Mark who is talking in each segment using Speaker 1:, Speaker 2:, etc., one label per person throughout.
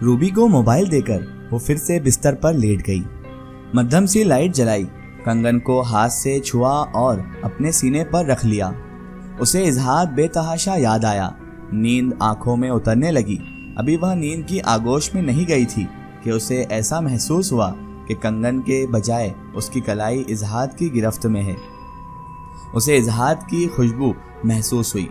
Speaker 1: Ruby को mobile देकर वो फिर से बिस्तर पर लेट गई। मध्यम सी लाइट जलाई, कंगन को हाथ से छुआ और अपने सीने पर रख लिया। उसे इजहार बेतहाशा याद आया। नींद आंखों में उतरने लगी। अभी वह नींद की आगोश में नहीं गई थी कि उसे ऐसा महसूस हुआ कि कंगन के बजाय उसकी कलाई इजहार की गिरफ्त में है। उसे इजहार की खुशबू महसूस हुई।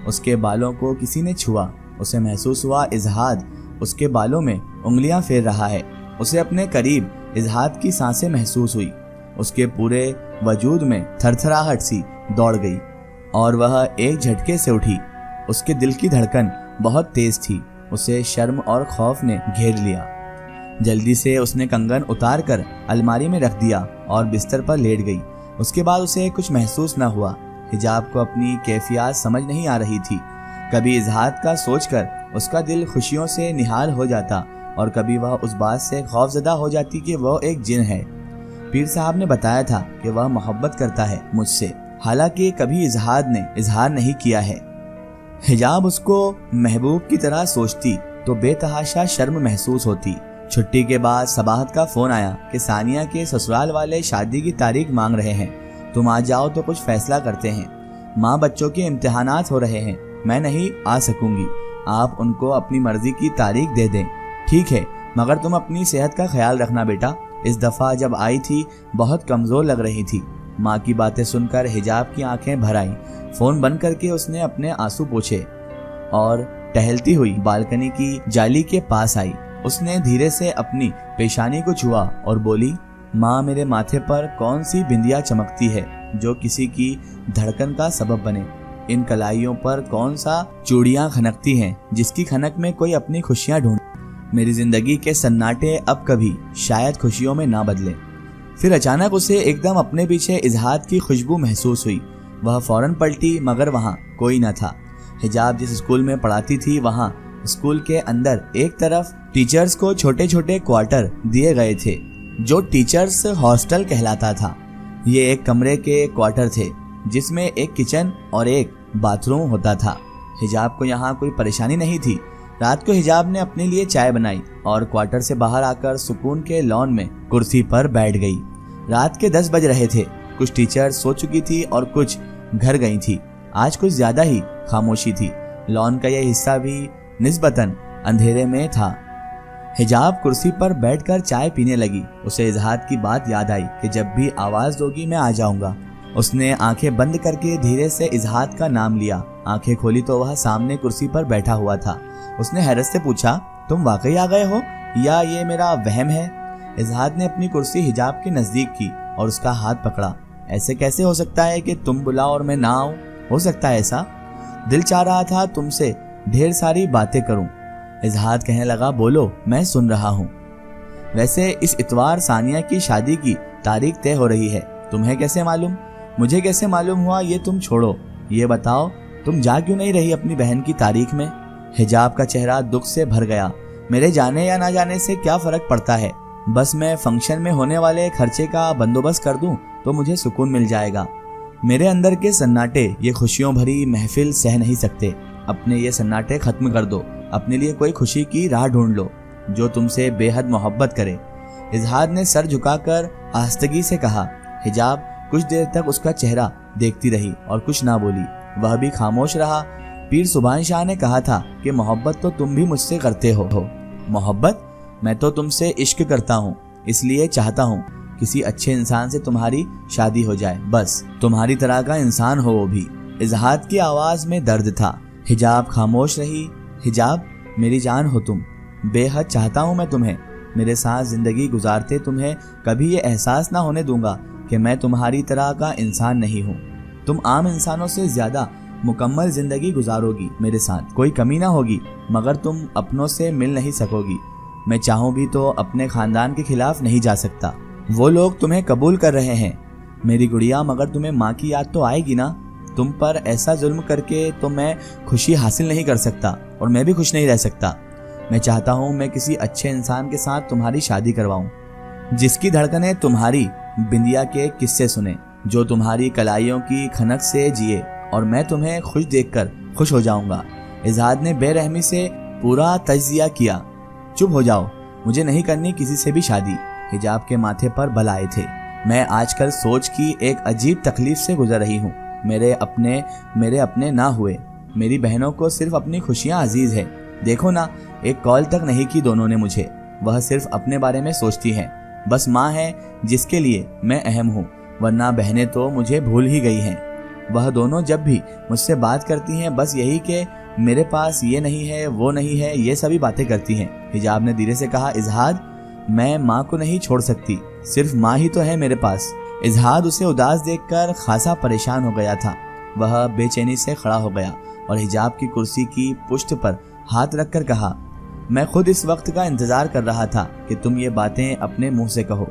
Speaker 1: उसके बालों को किसी ने छुआ। उसे महसूस हुआ इजहार उसके बालों में उंगलियां फेर रहा है। उसे अपने करीब इजहार की सांसें महसूस हुई। उसके पूरे वजूद में थरथराहट सी दौड़ गई और वह एक झटके से उठी। उसके दिल की धड़कन बहुत तेज थी। उसे शर्म और खौफ ने घेर लिया। जल्दी से उसने कंगन उतार कर अलमारी में रख दिया और बिस्तर पर लेट गई। उसके बाद उसे कुछ महसूस न हुआ। हिजाब को अपनी कैफियत समझ नहीं आ रही थी। कभी इजहार का सोचकर उसका दिल खुशियों से निहाल हो जाता और कभी वह उस बात से खौफजदा हो जाती कि वह एक जिन है। पीर साहब ने बताया था कि वह मोहब्बत करता है मुझसे, हालांकि कभी इजहार ने इजहार नहीं किया है। हिजाब उसको महबूब की तरह सोचती तो बेतहाशा शर्म महसूस होती। छुट्टी के बाद सबाहत का फोन आया कि सानिया के ससुराल वाले शादी की तारीख मांग रहे हैं। तुम आ जाओ तो कुछ फैसला करते हैं। माँ बच्चों के इम्तिहानात हो रहे हैं, मैं नहीं आ सकूंगी। आप उनको अपनी मर्जी की तारीख दे दें। ठीक है, मगर तुम अपनी सेहत का ख्याल रखना बेटा। इस दफा जब आई थी बहुत कमजोर लग रही थी। माँ की बातें सुनकर हिजाब की आंखें भर आईं। फोन बंद करके उसने अपने आंसू पोंछे और टहलती हुई बालकनी की जाली के पास आई। उसने धीरे से अपनी पेशानी को छुआ और बोली, माँ मेरे माथे पर कौन सी बिंदिया चमकती है जो किसी की धड़कन का सबब बने। इन कलाइयों पर कौन सा चूड़ियां खनकती हैं जिसकी खनक में कोई अपनी खुशियां ढूंढ। मेरी जिंदगी के सन्नाटे अब कभी शायद खुशियों में ना बदले। फिर अचानक उसे एकदम अपने पीछे इजहार की खुशबू महसूस हुई। वह फौरन पलटी मगर वहाँ कोई न था। हिजाब जिस स्कूल में पढ़ाती थी वहाँ स्कूल के अंदर एक तरफ टीचर्स को छोटे छोटे क्वार्टर दिए गए थे जो टीचर्स हॉस्टल कहलाता था। ये एक कमरे के क्वार्टर थे जिसमें एक किचन और एक बाथरूम होता था। हिजाब को यहाँ कोई परेशानी नहीं थी। रात को हिजाब ने अपने लिए चाय बनाई और क्वार्टर से बाहर आकर सुकून के लॉन में कुर्सी पर बैठ गई। रात के 10 बज रहे थे। कुछ टीचर सो चुकी थी और कुछ घर गई थी। आज कुछ ज्यादा ही खामोशी थी। लॉन का यह हिस्सा भी निस्बतन अंधेरे में था। हिजाब कुर्सी पर बैठकर चाय पीने लगी। उसे इजहार की बात याद आई कि जब भी आवाज दोगी मैं आ जाऊंगा। उसने आंखें बंद करके धीरे से इजहार का नाम लिया। आंखें खोली तो वह सामने कुर्सी पर बैठा हुआ था। उसने हैरत से पूछा, तुम वाकई आ गए हो या ये मेरा वहम है? इजहार ने अपनी कुर्सी हिजाब के नजदीक की और उसका हाथ पकड़ा। ऐसे कैसे हो सकता है कि तुम बुलाओ और मैं ना आऊं? हो सकता है ऐसा? दिल चाह रहा था तुमसे ढेर सारी बातें करूं। इजहार कहने लगा, बोलो मैं सुन रहा हूं। वैसे इस इतवार सानिया की शादी की तारीख तय हो रही है। तुम्हें कैसे मालूम? मुझे कैसे मालूम हुआ ये तुम छोड़ो। ये बताओ तुम जा क्यों नहीं रही अपनी बहन की तारीख में? हिजाब का चेहरा दुख से भर गया। मेरे जाने या ना जाने से क्या फर्क पड़ता है? बस मैं फंक्शन में होने वाले खर्चे का बंदोबस्त कर दूं तो मुझे सुकून मिल जाएगा। मेरे अंदर के सन्नाटे ये खुशियों भरी महफिल सह नहीं सकते। अपने ये सन्नाटे खत्म कर दो। अपने लिए कोई खुशी की राह ढूंढ लो जो तुमसे बेहद मोहब्बत करे। इजहार ने सर झुकाकर आस्तगी से कहा। हिजाब कुछ देर तक उसका चेहरा देखती रही और कुछ ना बोली। वह भी खामोश रहा। पीर सुभान शाह ने कहा था कि मोहब्बत तो तुम भी मुझसे करते हो। मोहब्बत? मैं तो तुमसे इश्क करता हूँ, इसलिए चाहता हूँ किसी अच्छे इंसान से तुम्हारी शादी हो जाए। बस तुम्हारी तरह का इंसान हो वो भी। इजहार की आवाज में दर्द था। हिजाब खामोश रही। हिजाब मेरी जान हो तुम। बेहद चाहता हूँ मैं तुम्हें। मेरे साथ जिंदगी गुजारते तुम्हें कभी ये एहसास ना होने दूंगा कि मैं तुम्हारी तरह का इंसान नहीं हूँ। तुम आम इंसानों से ज्यादा मुकम्मल जिंदगी गुजारोगी मेरे साथ। कोई कमी ना होगी मगर तुम अपनों से मिल नहीं सकोगी। मैं चाहूँ भी तो अपने खानदान के खिलाफ नहीं जा सकता। वो लोग तुम्हें कबूल कर रहे हैं मेरी गुड़िया, मगर तुम्हें माँ की याद तो आएगी ना। तुम पर ऐसा जुल्म करके तो मैं खुशी हासिल नहीं कर सकता और मैं भी खुश नहीं रह सकता। मैं चाहता हूँ मैं किसी अच्छे इंसान के साथ तुम्हारी शादी करवाऊँ जिसकी धड़कनें तुम्हारी बिंदिया के किस्से सुने, जो तुम्हारी कलाइयों की खनक से जिए और मैं तुम्हें खुश देखकर खुश हो जाऊंगा। इजहार ने बेरहमी से पूरा तज्जिया किया। चुप हो जाओ, मुझे नहीं करनी किसी से भी शादी। हिजाब के माथे पर बल आए थे। मैं आजकल सोच की एक अजीब तकलीफ से गुजर रही हूँ। मेरे अपने ना हुए। मेरी बहनों को सिर्फ अपनी खुशियाँ अजीज है। देखो ना, एक कॉल तक नहीं की दोनों ने मुझे। वह सिर्फ अपने बारे में सोचती हैं। बस माँ है जिसके लिए मैं अहम हूँ, वरना बहनें तो मुझे भूल ही गई हैं। वह दोनों जब भी मुझसे बात करती हैं बस यही कि मेरे पास ये नहीं है, वो नहीं है, ये सभी बातें करती हैं। हिजाब ने धीरे से कहा, इजहाद, मैं माँ को नहीं छोड़ सकती, सिर्फ माँ ही तो है मेरे पास। इजहाद उसे उदास देखकर खासा परेशान हो गया था। वह बेचैनी से खड़ा हो गया और हिजाब की कुर्सी की पुष्ट पर हाथ रखकर कहा, मैं खुद इस वक्त का इंतजार कर रहा था कि तुम ये बातें अपने मुंह से कहो।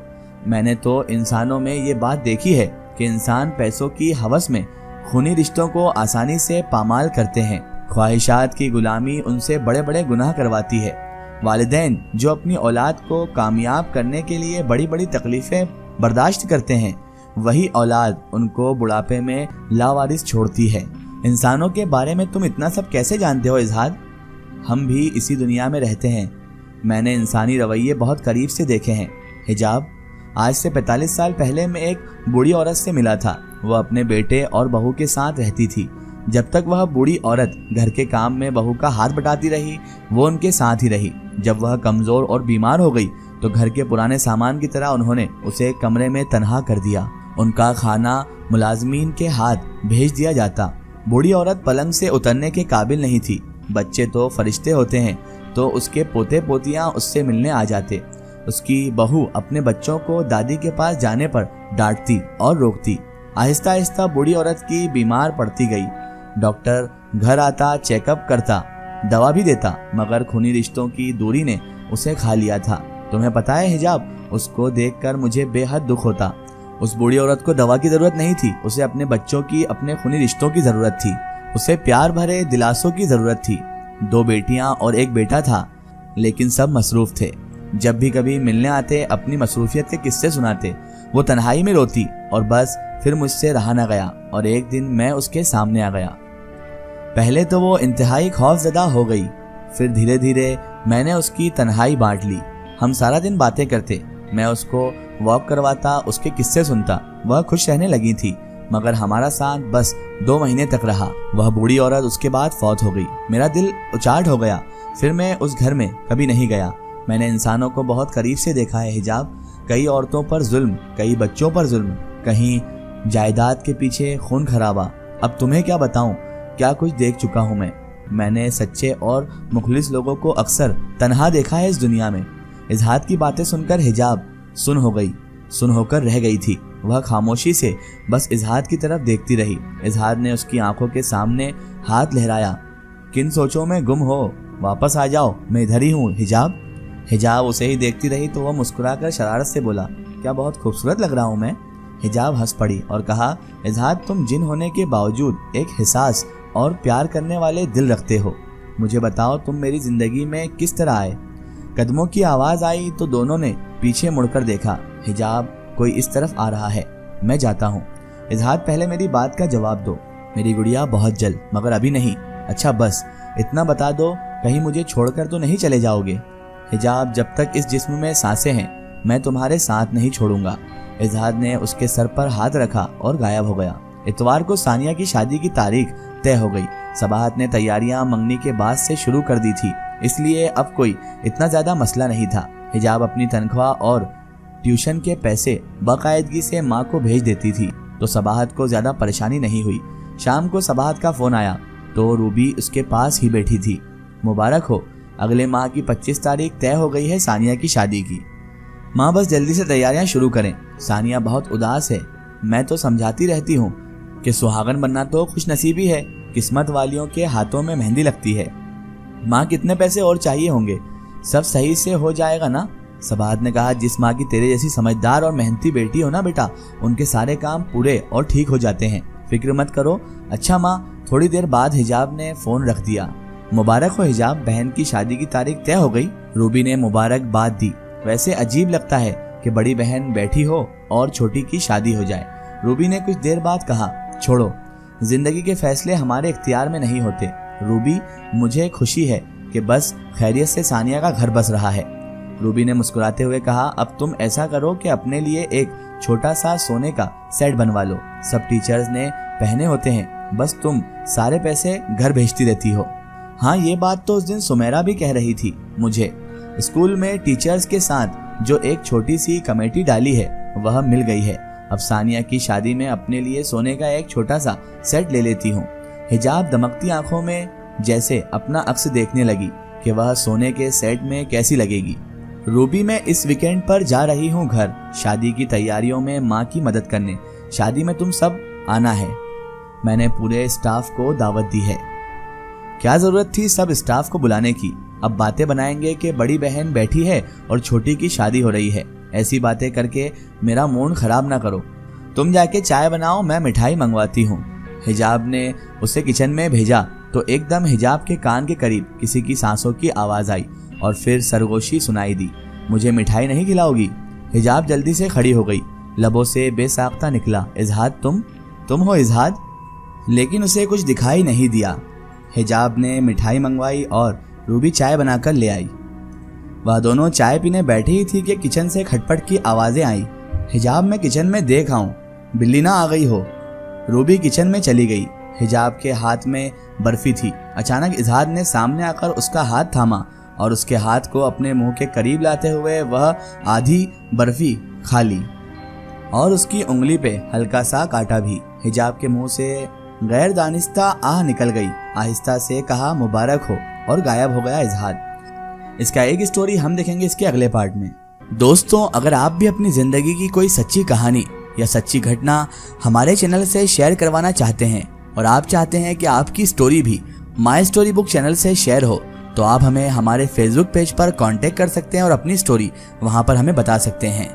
Speaker 1: मैंने तो इंसानों में ये बात देखी है कि इंसान पैसों की हवस में खूनी रिश्तों को आसानी से पामाल करते हैं। ख्वाहिशात की गुलामी उनसे बड़े बड़े गुनाह करवाती है। वालिदैन जो अपनी औलाद को कामयाब करने के लिए बड़ी बड़ी तकलीफें बर्दाश्त करते हैं, वही औलाद उनको बुढ़ापे में लावारिस छोड़ती है। इंसानों के बारे में तुम इतना सब कैसे जानते हो इजहाद? हम भी इसी दुनिया में रहते हैं। मैंने इंसानी रवैये बहुत करीब से देखे हैं। हिजाब, आज से 45 साल पहले मैं एक बूढ़ी औरत से मिला था। वह अपने बेटे और बहू के साथ रहती थी। जब तक वह बूढ़ी औरत घर के काम में बहू का हाथ बटाती रही, वो उनके साथ ही रही। जब वह कमजोर और बीमार हो गई तो घर के पुराने सामान की तरह उन्होंने उसे कमरे में तन्हा कर दिया। उनका खाना मुलाजमीन के हाथ भेज दिया जाता। बूढ़ी औरत पलंग से उतरने के काबिल नहीं थी। बच्चे तो फरिश्ते होते हैं, तो उसके पोते पोतियां उससे मिलने आ जाते। उसकी बहू अपने बच्चों को दादी के पास जाने पर डांटती और रोकती। आहिस्ता आहिस्ता बूढ़ी औरत की बीमार पड़ती गई। डॉक्टर घर आता, चेकअप करता, दवा भी देता, मगर खूनी रिश्तों की दूरी ने उसे खा लिया था। तुम्हें पता है हिजाब, उसको देखकर मुझे बेहद दुख होता। उस बूढ़ी औरत को दवा की जरूरत नहीं थी, उसे अपने बच्चों की, अपने खूनी रिश्तों की जरूरत थी। उसे प्यार भरे दिलासों की जरूरत थी। 2 बेटियां और 1 बेटा था, लेकिन सब मसरूफ थे। जब भी कभी मिलने आते अपनी मसरूफियत के किस्से सुनाते। वो तन्हाई में रोती और बस फिर मुझसे रहा न गया और एक दिन मैं उसके सामने आ गया। पहले तो वो इंतहाई खौफजदा हो गई, फिर धीरे धीरे मैंने उसकी तन्हाई बांट ली। हम सारा दिन बातें करते, मैं उसको वॉक करवाता, उसके किस्से सुनता। वह खुश रहने लगी थी, मगर हमारा साथ बस 2 महीने तक रहा। वह बूढ़ी औरत उसके बाद फौत हो गई। मेरा दिल उचाट हो गया। फिर मैं उस घर में कभी नहीं गया। मैंने इंसानों को बहुत करीब से देखा है हिजाब। कई औरतों पर जुल्म, कई बच्चों पर जुल्म, कहीं जायदाद के पीछे खून खराबा। अब तुम्हें क्या बताऊं, क्या कुछ देख चुका हूं मैंने सच्चे और मुखलिस लोगों को अक्सर तन्हा देखा है इस दुनिया में। इजहाद की बातें सुनकर हिजाब सुन होकर रह गई थी। वह खामोशी से बस इजहाद की तरफ देखती रही। इजहाद ने उसकी आंखों के सामने हाथ लहराया। किन सोचों में गुम हो, वापस आ जाओ, मैं इधर ही हूँ हिजाब। हिजाब उसे ही देखती रही तो वह मुस्कुराकर शरारत से बोला, क्या बहुत खूबसूरत लग रहा हूँ मैं? हिजाब हंस पड़ी और कहा, इजहाद, तुम जिन होने के बावजूद एक हिसास और प्यार करने वाले दिल रखते हो। मुझे बताओ, तुम मेरी जिंदगी में किस तरह आए? कदमों की आवाज आई तो दोनों ने पीछे मुड़कर देखा। हिजाब, कोई इस तरफ आ रहा है, मैं जाता हूँ। इजहाद, पहले मेरी बात का जवाब दो। मेरी गुड़िया, बहुत जल्द, मगर अभी नहीं। अच्छा, बस इतना बता दो, कहीं मुझे छोड़कर तो नहीं चले जाओगे? हिजाब, जब तक इस जिस्म में सांसें हैं मैं तुम्हारे साथ नहीं छोड़ूंगा। इजहाद ने उसके सर पर हाथ रखा और गायब हो गया। इतवार को सानिया की शादी की तारीख तय हो गई। सबाहत ने तैयारियां मंगनी के बाद से शुरू कर दी थी, इसलिए अब कोई इतना ज्यादा मसला नहीं था। हिजाब अपनी तनख्वाह और ट्यूशन के पैसे बाकायदगी से माँ को भेज देती थी, तो सबाहत को ज्यादा परेशानी नहीं हुई। शाम को सबाहत का फोन आया तो रूबी उसके पास ही बैठी थी। मुबारक हो, अगले माह की 25 तारीख तय हो गई है सानिया की शादी की। माँ, बस जल्दी से तैयारियां शुरू करें। सानिया बहुत उदास है। मैं तो समझाती रहती हूँ कि सुहागन बनना तो खुशनसीबी है, किस्मत वालियों के हाथों में मेहंदी लगती है। माँ, कितने पैसे और चाहिए होंगे? सब सही से हो जाएगा ना? सबाहत ने कहा, जिस माँ की तेरे जैसी समझदार और मेहनती बेटी हो ना बेटा, उनके सारे काम पूरे और ठीक हो जाते हैं, फिक्र मत करो। अच्छा माँ। थोड़ी देर बाद हिजाब ने फोन रख दिया। मुबारक हो हिजाब, बहन की शादी की तारीख तय हो गई। रूबी ने मुबारकबाद दी। वैसे अजीब लगता है कि बड़ी बहन बैठी हो और छोटी की शादी हो जाए। रूबी ने कुछ देर बाद कहा, छोड़ो, जिंदगी के फैसले हमारे इख्तियार में नहीं होते। रूबी, मुझे खुशी है कि बस खैरियत से सानिया का घर बस रहा है। रूबी ने मुस्कुराते हुए कहा, अब तुम ऐसा करो कि अपने लिए एक छोटा सा सोने का सेट बनवा लो। सब टीचर्स ने पहने होते हैं, बस तुम सारे पैसे घर भेजती रहती हो। हाँ, ये बात तो उस दिन सुमेरा भी कह रही थी मुझे। स्कूल में टीचर्स के साथ जो एक छोटी सी कमेटी डाली है वह मिल गई है। अब सानिया की शादी में अपने लिए सोने का एक छोटा सा सेट ले लेती हूँ। हिजाब दमकती आंखों में जैसे अपना अक्स देखने लगी कि वह सोने के सेट में कैसी लगेगी। रूबी, मैं इस वीकेंड पर जा रही हूँ घर, शादी की तैयारियों में माँ की मदद करने। शादी में तुम सब आना है। मैंने पूरे स्टाफ को दावत दी है। क्या जरूरत थी सब स्टाफ को बुलाने की? अब बातें बनाएंगे कि बड़ी बहन बैठी है और छोटी की शादी हो रही है। ऐसी बातें करके मेरा मूड खराब ना करो। तुम जाके चाय बनाओ, मैं मिठाई मंगवाती हूँ। हिजाब ने उसे किचन में भेजा तो एकदम हिजाब के कान के करीब किसी की सांसों की आवाज आई और फिर सरगोशी सुनाई दी, मुझे मिठाई नहीं खिलाओगी? हिजाब जल्दी से खड़ी हो गई, लबों से बेसाख्ता निकला, इजहाद तुम हो इजहाद? लेकिन उसे कुछ दिखाई नहीं दिया। हिजाब ने मिठाई मंगवाई और रूबी चाय बनाकर ले आई। वह दोनों चाय पीने बैठी ही थी कि किचन से खटपट की आवाजें आई। हिजाब, मैं किचन में देख आऊं, बिल्ली ना आ गई हो। रूबी किचन में चली गई। हिजाब के हाथ में बर्फी थी। अचानक इजहाद ने सामने आकर उसका हाथ थामा और उसके हाथ को अपने मुंह के करीब लाते हुए वह आधी बर्फी खा ली और उसकी उंगली पे हल्का सा काटा भी। हिजाब के मुंह से गैर दानिस्ता आह निकल गई। आहिस्ता से कहा, मुबारक हो, और गायब हो गया इजहाद। इसका एक स्टोरी हम देखेंगे इसके अगले पार्ट में। दोस्तों, अगर आप भी अपनी जिंदगी की कोई सच्ची कहानी या सच्ची घटना हमारे चैनल से शेयर करवाना चाहते हैं और आप चाहते हैं कि आपकी स्टोरी भी माई स्टोरी बुक चैनल से शेयर हो, तो आप हमें हमारे फेसबुक पेज पर कांटेक्ट कर सकते हैं और अपनी स्टोरी वहां पर हमें बता सकते हैं।